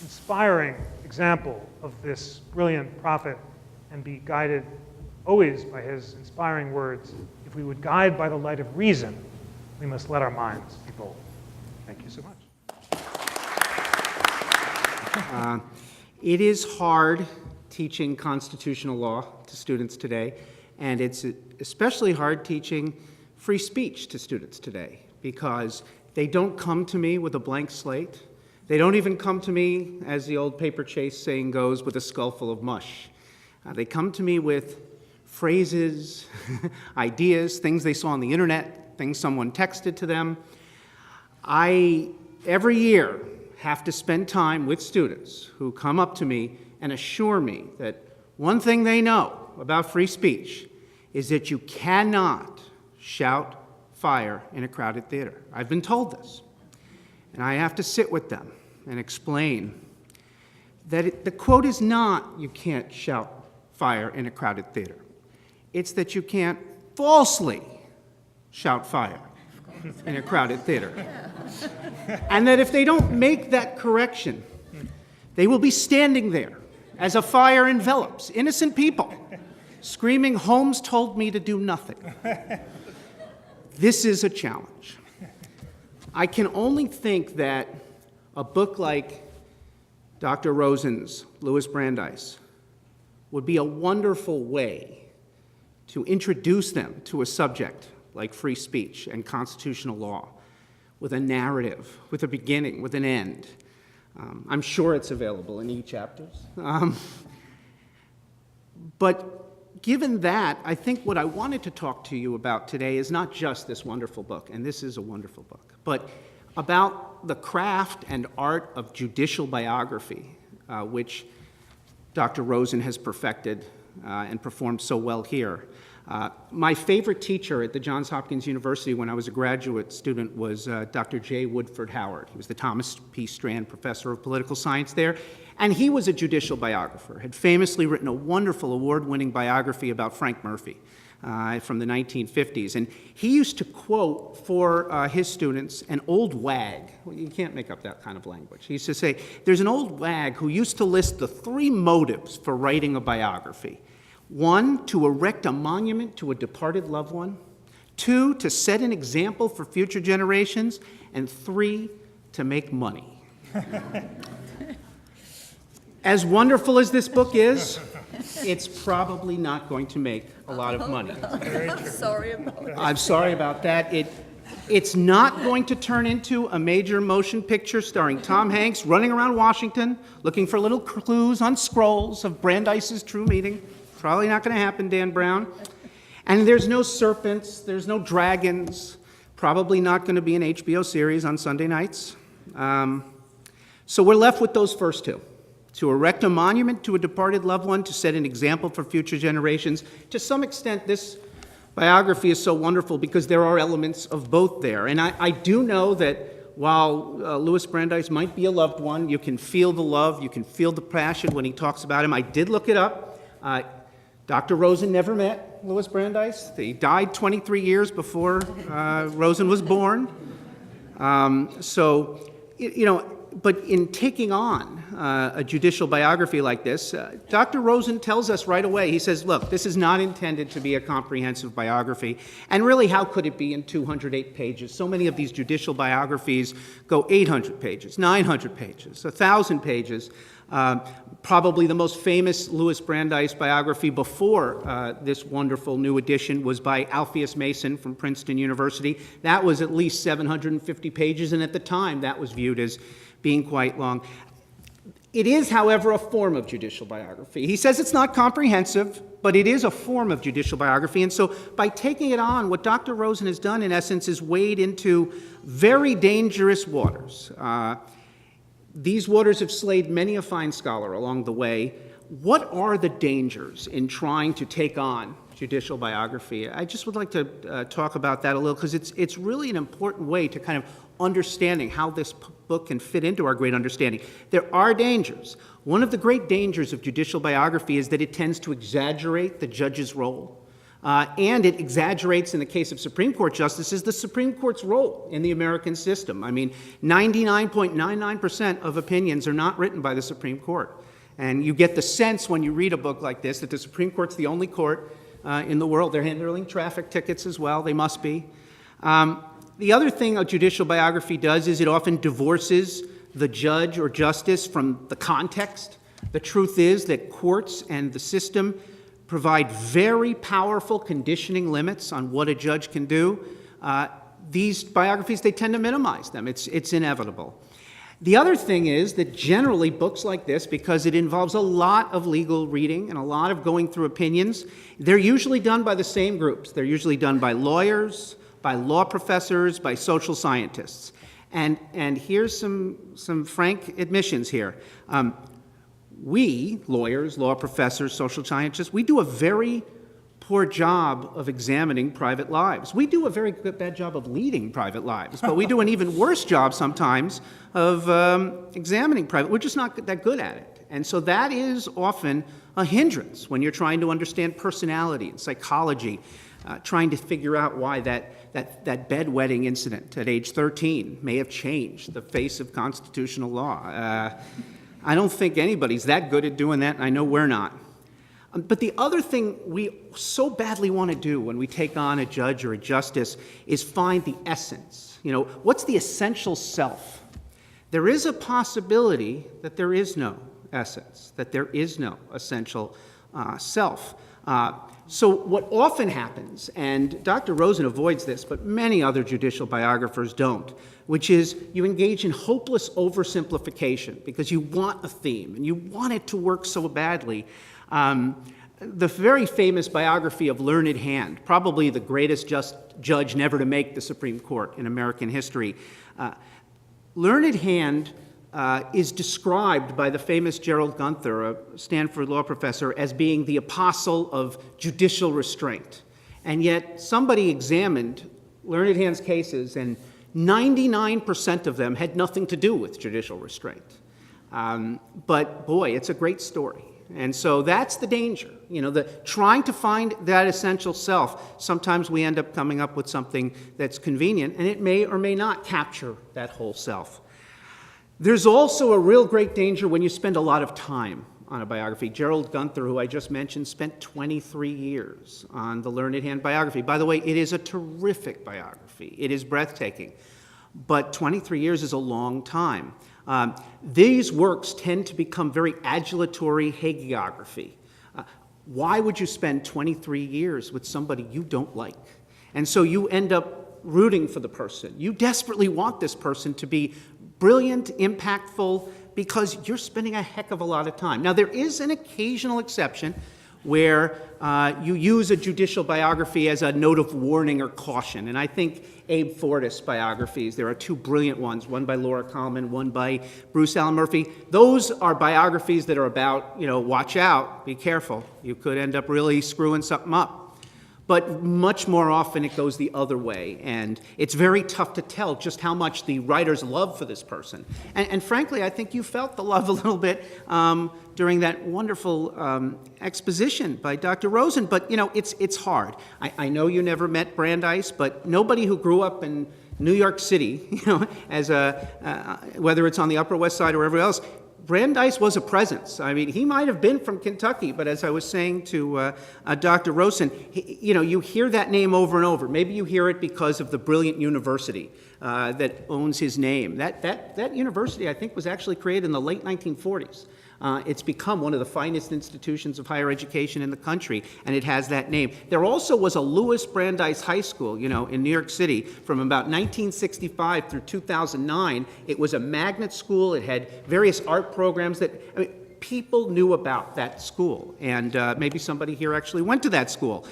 inspiring example of this brilliant prophet and be guided always by his inspiring words. If we would guide by the light of reason, we must let our minds be bold. Thank you so much. It is hard teaching constitutional law to students today, and it's especially hard teaching free speech to students today because they don't come to me with a blank slate. They don't even come to me, as the old paper chase saying goes, with a skull full of mush. They come to me with phrases, ideas, things they saw on the internet, things someone texted to them. I, every year, have to spend time with students who come up to me and assure me that one thing they know about free speech is that you cannot shout fire in a crowded theater. I've been told this. And I have to sit with them and explain that the quote is not, you can't shout fire in a crowded theater. It's that you can't falsely shout fire in a crowded theater. And that if they don't make that correction, they will be standing there as a fire envelops innocent people, screaming, "Holmes told me to do nothing." This is a challenge. I can only think that a book like Dr. Rosen's Louis Brandeis would be a wonderful way to introduce them to a subject like free speech and constitutional law, with a narrative, with a beginning, with an end. I'm sure it's available in e-chapters. But given that, I think what I wanted to talk to you about today is not just this wonderful book, and this is a wonderful book, but about the craft and art of judicial biography, which Dr. Rosen has perfected and performed so well here. My favorite teacher at the Johns Hopkins University when I was a graduate student was Dr. J. Woodford Howard. He was the Thomas P. Strand Professor of Political Science there, and he was a judicial biographer, had famously written a wonderful award-winning biography about Frank Murphy from the 1950s. And he used to quote for his students an old wag. Well, you can't make up that kind of language. He used to say, there's an old wag who used to list the 3 motives for writing a biography. 1, to erect a monument to a departed loved one. 2, to set an example for future generations. And 3, to make money. As wonderful as this book is, it's probably not going to make a lot of money. I'm sorry about that. I'm sorry about that. It's not going to turn into a major motion picture starring Tom Hanks running around Washington looking for little clues on scrolls of Brandeis' true meaning. Probably not going to happen, Dan Brown. And there's no serpents, there's no dragons, probably not going to be an HBO series on Sunday nights. So we're left with those first two: to erect a monument to a departed loved one, to set an example for future generations. To some extent, this biography is so wonderful because there are elements of both there. And I do know that while Louis Brandeis might be a loved one, you can feel the love, you can feel the passion when he talks about him. I did look it up. Dr. Rosen never met Louis Brandeis. He died 23 years before Rosen was born. But in taking on a judicial biography like this, Dr. Rosen tells us right away, he says, look, this is not intended to be a comprehensive biography, and really, how could it be in 208 pages? So many of these judicial biographies go 800 pages, 900 pages, 1,000 pages. Probably the most famous Louis Brandeis biography before this wonderful new edition was by Alpheus Mason from Princeton University. That was at least 750 pages, and at the time, that was viewed as being quite long. It is, however, a form of judicial biography. He says it's not comprehensive, but it is a form of judicial biography. And so by taking it on, what Dr. Rosen has done, in essence, is wade into very dangerous waters. These waters have slayed many a fine scholar along the way. What are the dangers in trying to take on judicial biography? I just would like to talk about that a little, because it's really an important way to kind of understanding how this book can fit into our great understanding. There are dangers. One of the great dangers of judicial biography is that it tends to exaggerate the judge's role. And it exaggerates, in the case of Supreme Court justices, the Supreme Court's role in the American system. I mean, 99.99% of opinions are not written by the Supreme Court. And you get the sense when you read a book like this that the Supreme Court's the only court in the world. They're handling traffic tickets as well. They must be. The other thing a judicial biography does is it often divorces the judge or justice from the context. The truth is that courts and the system provide very powerful conditioning limits on what a judge can do. These biographies, they tend to minimize them. It's inevitable. The other thing is that generally books like this, because it involves a lot of legal reading and a lot of going through opinions, they're usually done by the same groups. They're usually done by lawyers, by law professors, by social scientists. And here's some frank admissions here. We, lawyers, law professors, social scientists, we do a very poor job of examining private lives. We do a very bad job of leading private lives, but we do an even worse job sometimes of examining private. We're just not that good at it. And so that is often a hindrance when you're trying to understand personality and psychology, trying to figure out why that bedwetting incident at age 13 may have changed the face of constitutional law. I don't think anybody's that good at doing that, and I know we're not. But the other thing we so badly want to do when we take on a judge or a justice is find the essence. You know, what's the essential self? There is a possibility that there is no essence, that there is no essential self. So what often happens, and Dr. Rosen avoids this, but many other judicial biographers don't, which is you engage in hopeless oversimplification because you want a theme and you want it to work so badly. The very famous biography of Learned Hand, probably the greatest judge never to make the Supreme Court in American history. Learned Hand is described by the famous Gerald Gunther, a Stanford law professor, as being the apostle of judicial restraint. And yet somebody examined Learned Hand's cases, and 99% of them had nothing to do with judicial restraint. But boy, it's a great story. And so that's the danger. You know, trying to find that essential self, sometimes we end up coming up with something that's convenient, and it may or may not capture that whole self. There's also a real great danger when you spend a lot of time on a biography. Gerald Gunther, who I just mentioned, spent 23 years on the Learned Hand biography. By the way, it is a terrific biography. It is breathtaking. But 23 years is a long time. These works tend to become very adulatory hagiography. Why would you spend 23 years with somebody you don't like? And so you end up rooting for the person. You desperately want this person to be brilliant, impactful, because you're spending a heck of a lot of time. Now, there is an occasional exception where you use a judicial biography as a note of warning or caution. And I think Abe Fortas biographies, there are two brilliant ones, one by Laura Coleman, one by Bruce Allen Murphy. Those are biographies that are about, watch out, be careful. You could end up really screwing something up. But much more often it goes the other way, and it's very tough to tell just how much the writer's love for this person. And frankly, I think you felt the love a little bit during that wonderful exposition by Dr. Rosen, but it's hard. I know you never met Brandeis, but nobody who grew up in New York City, as whether it's on the Upper West Side or wherever else, Brandeis was a presence. I mean, he might have been from Kentucky, but as I was saying to Dr. Rosen, you hear that name over and over. Maybe you hear it because of the brilliant university that owns his name. That university, I think, was actually created in the late 1940s. It's become one of the finest institutions of higher education in the country, and it has that name. There also was a Louis Brandeis High School, in New York City from about 1965 through 2009. It was a magnet school. It had various art programs that people knew about that school, and maybe somebody here actually went to that school.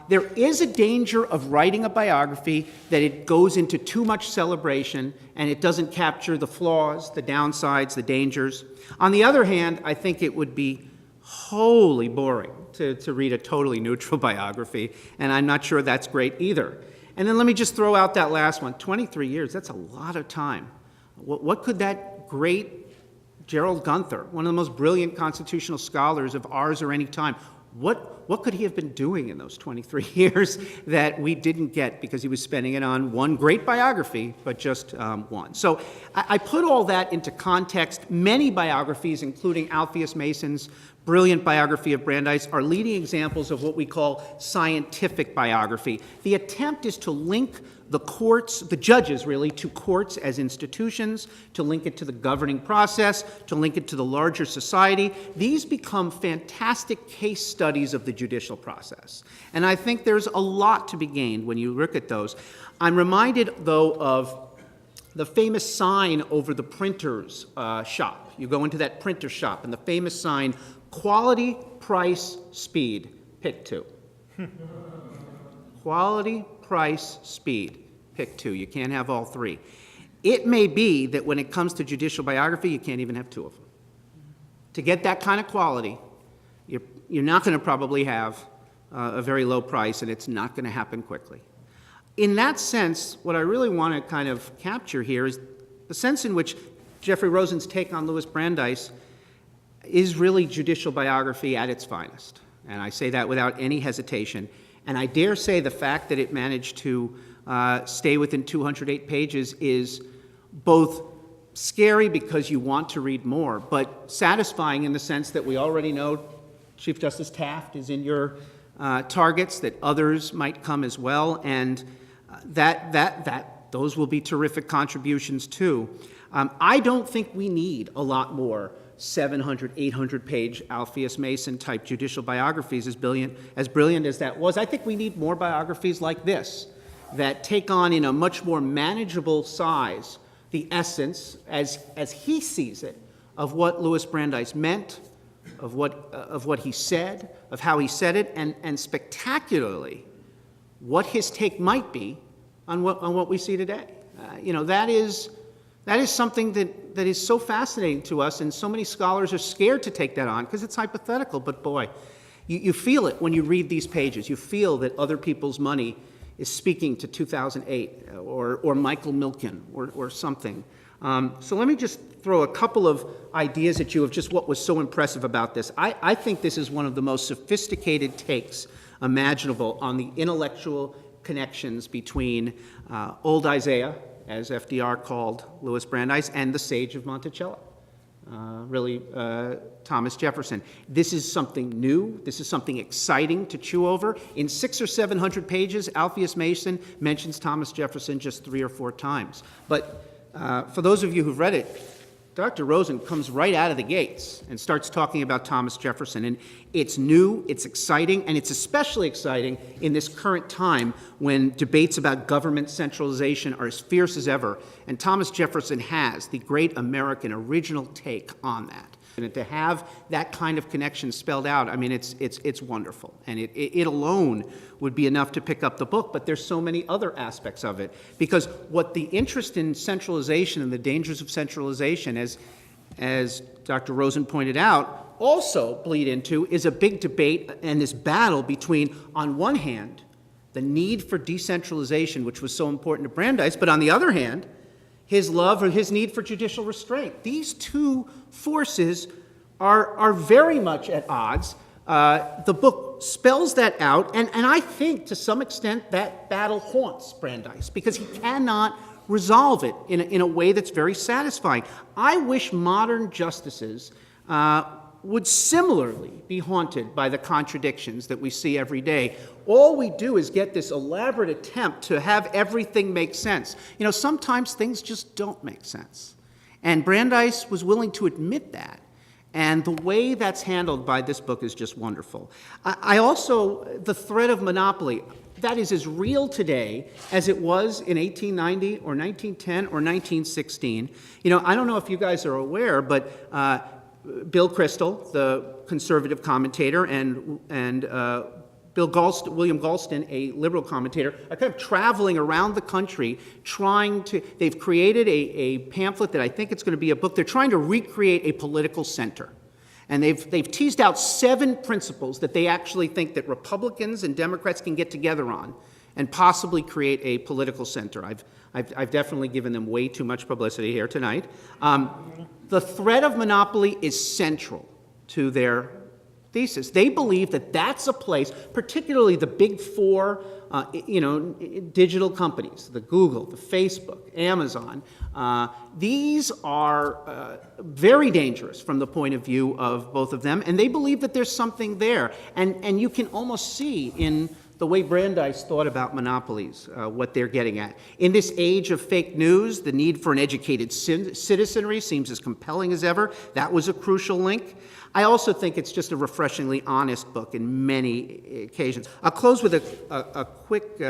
There is a danger of writing a biography that it goes into too much celebration and it doesn't capture the flaws, the downsides, the dangers. On the other hand, I think it would be wholly boring to read a totally neutral biography, and I'm not sure that's great either. And then let me just throw out that last one. 23 years, that's a lot of time. What could that great Gerald Gunther, one of the most brilliant constitutional scholars of ours or any time, what could he have been doing in those 23 years that we didn't get because he was spending it on one great biography, but just one? So I put all that into context. Many biographies, including Alpheus Mason's brilliant biography of Brandeis, are leading examples of what we call scientific biography. The attempt is to link the courts, the judges really, to courts as institutions, to link it to the governing process, to link it to the larger society. These become fantastic case studies of the judicial process. And I think there's a lot to be gained when you look at those. I'm reminded, though, of the famous sign over the printer's shop. You go into that printer shop, and the famous sign, quality, price, speed, pick two. Quality, price, speed, pick two. You can't have all three. It may be that when it comes to judicial biography, you can't even have two of them. To get that kind of quality, you're not going to probably have a very low price, and it's not going to happen quickly. In that sense, what I really want to kind of capture here is the sense in which Jeffrey Rosen's take on Louis Brandeis is really judicial biography at its finest. And I say that without any hesitation. And I dare say the fact that it managed to stay within 208 pages is both scary because you want to read more, but satisfying in the sense that we already know Chief Justice Taft is in your targets, that others might come as well, and those will be terrific contributions too. I don't think we need a lot more 700, 800-page Alpheus Mason-type judicial biographies, as brilliant as that was. I think we need more biographies like this that take on in a much more manageable size the essence, as he sees it, of what Louis Brandeis meant, of what he said, of how he said it, and spectacularly, what his take might be on what we see today. That is something that is so fascinating to us, and so many scholars are scared to take that on because it's hypothetical, but boy, you feel it when you read these pages. You feel that other people's money is speaking to 2008 or Michael Milken or something. So let me just throw a couple of ideas at you of just what was so impressive about this. I think this is one of the most sophisticated takes imaginable on the intellectual connections between old Isaiah, as FDR called Louis Brandeis, and the Sage of Monticello, Thomas Jefferson. This is something new. This is something exciting to chew over. In 600 or 700 pages, Alpheus Mason mentions Thomas Jefferson just 3 or 4 times. But for those of you who've read it, Dr. Rosen comes right out of the gates and starts talking about Thomas Jefferson. And it's new, it's exciting, and it's especially exciting in this current time when debates about government centralization are as fierce as ever. And Thomas Jefferson has the great American original take on that. And to have that kind of connection spelled out, I mean, it's wonderful. And it alone would be enough to pick up the book, but there's so many other aspects of it. Because what the interest in centralization and the dangers of centralization, as Dr. Rosen pointed out, also bleed into is a big debate and this battle between, on one hand, the need for decentralization, which was so important to Brandeis, but on the other hand, his love or his need for judicial restraint. These two forces are very much at odds. The book spells that out, and I think to some extent that battle haunts Brandeis because he cannot resolve it in a way that's very satisfying. I wish modern justices would similarly be haunted by the contradictions that we see every day. All we do is get this elaborate attempt to have everything make sense. You know, sometimes things just don't make sense. And Brandeis was willing to admit that. And the way that's handled by this book is just wonderful. I also, the threat of monopoly, that is as real today as it was in 1890 or 1910 or 1916. You know, I don't know if you guys are aware, but Bill Kristol, the conservative commentator, and William Galston, a liberal commentator, are kind of traveling around the country they've created a pamphlet that I think it's going to be a book. They're trying to recreate a political center. And they've teased out 7 principles that they actually think that Republicans and Democrats can get together on and possibly create a political center. I've definitely given them way too much publicity here tonight. The threat of monopoly is central to their thesis. They believe that that's a place, particularly the big 4, digital companies, the Google, the Facebook, Amazon. These are very dangerous from the point of view of both of them, and they believe that there's something there. And you can almost see in the way Brandeis thought about monopolies, what they're getting at. In this age of fake news, the need for an educated citizenry seems as compelling as ever. That was a crucial link. I also think it's just a refreshingly honest book in many occasions. I'll close with a quick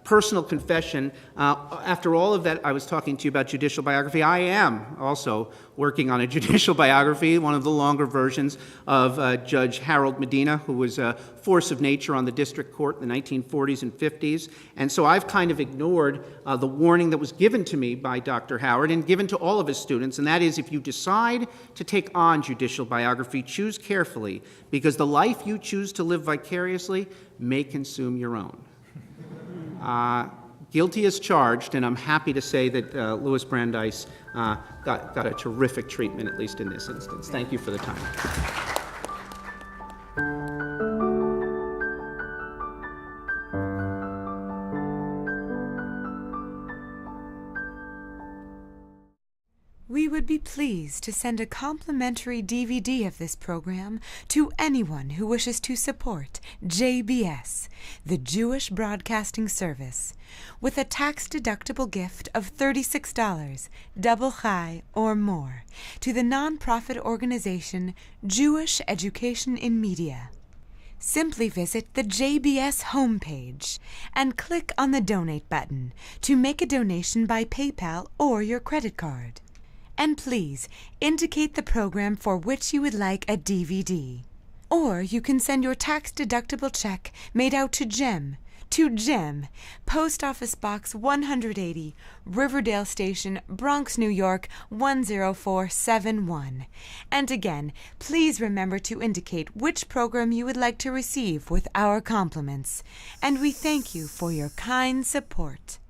personal confession. After all of that, I was talking to you about judicial biography. I am also working on a judicial biography, one of the longer versions of Judge Harold Medina, who was a force of nature on the district court in the 1940s and 50s. And so I've kind of ignored the warning that was given to me by Dr. Howard and given to all of his students, and that is if you decide to take on judicial biography, choose carefully, because the life you choose to live vicariously may consume your own. Guilty as charged, and I'm happy to say that Louis Brandeis got a terrific treatment, at least in this instance. Thank you for the time. We would be pleased to send a complimentary DVD of this program to anyone who wishes to support JBS, the Jewish Broadcasting Service, with a tax-deductible gift of $36, double chai or more, to the nonprofit organization Jewish Education in Media. Simply visit the JBS homepage and click on the Donate button to make a donation by PayPal or your credit card. And please indicate the program for which you would like a DVD. Or you can send your tax-deductible check made out to Jim, Post Office Box 180, Riverdale Station, Bronx, New York 10471. And again, please remember to indicate which program you would like to receive with our compliments. And we thank you for your kind support.